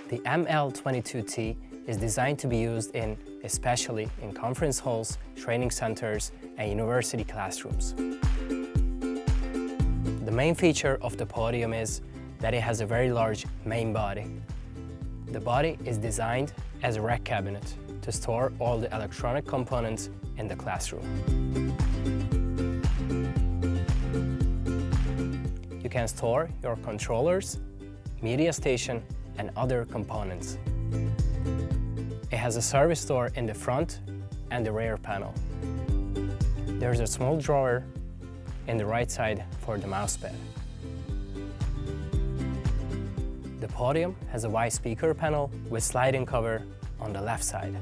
The ML22T is designed to be used especially in conference halls, training centers, and university classrooms. The main feature of the Podium is that it has a very large main body. The body is designed as a rack cabinet to store all the electronic components in the classroom. You can store your controllers, media station, and other components. It has a service door in the front and the rear panel. There's a small drawer in the right side for the mousepad. The Podium has a wide speaker panel with sliding cover on the left side.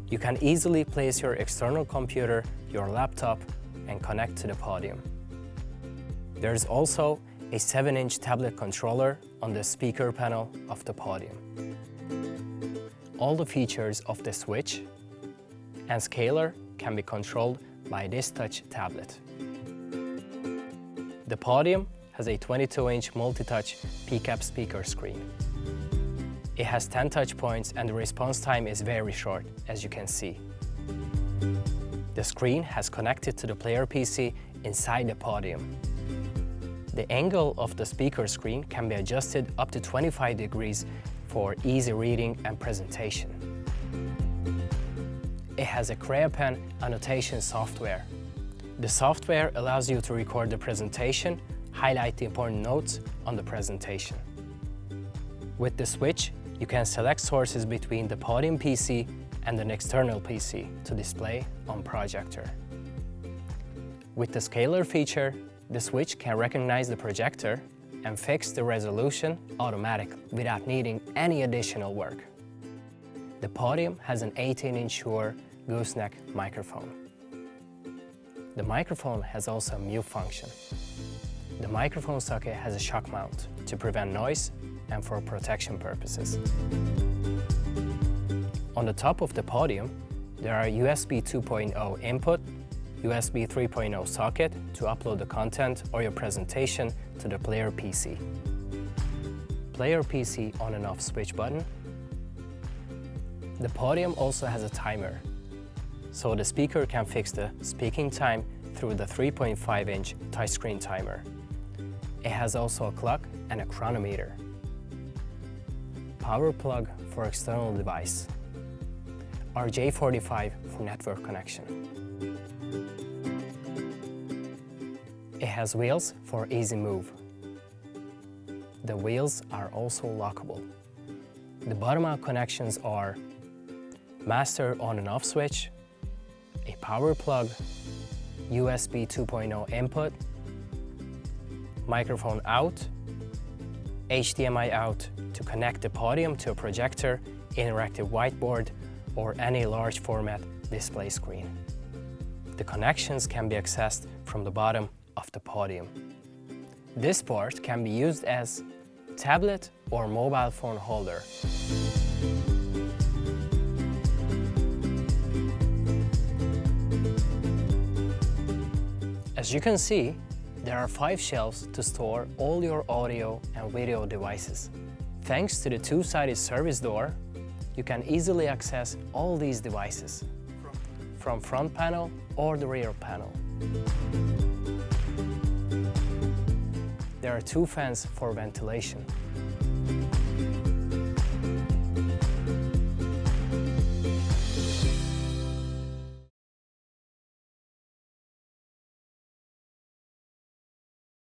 You can easily place your external computer, your laptop, and connect to the Podium. There's also a 7-inch tablet controller on the speaker panel of the Podium. All the features of the switch and scaler can be controlled by this touch tablet. The Podium has a 22-inch multi-touch PCAP speaker screen. It has 10 touch points and the response time is very short, as you can see. The screen has connected to the player PC inside the Podium. The angle of the speaker screen can be adjusted up to 25 degrees for easy reading and presentation. It has a CreaPen annotation software. The software allows you to record the presentation, highlight the important notes on the presentation. With the switch, you can select sources between the Podium PC and an external PC to display on projector. With the scaler feature, the switch can recognize the projector and fix the resolution automatically without needing any additional work. The Podium has an 18-inch Shure gooseneck microphone. The microphone has also a mute function. The microphone socket has a shock mount to prevent noise and for protection purposes. On the top of the Podium, there are USB 2.0 input, USB 3.0 socket to upload the content or your presentation to the player PC. Player PC on and off switch button. The Podium also has a timer, so the speaker can fix the speaking time through the 3.5-inch touchscreen timer. It has also a clock and a chronometer. Power plug for external device. RJ45 for network connection. It has wheels for easy move. The wheels are also lockable. The bottom-out connections are master on and off switch, a power plug, USB 2.0 input, microphone out, HDMI out to connect the Podium to a projector, interactive whiteboard, or any large format display screen. The connections can be accessed from the bottom of the Podium. This port can be used as tablet or mobile phone holder. As you can see, there are 5 shelves to store all your audio and video devices. Thanks to the two-sided service door, you can easily access all these devices from front panel or the rear panel. There are 2 fans for ventilation.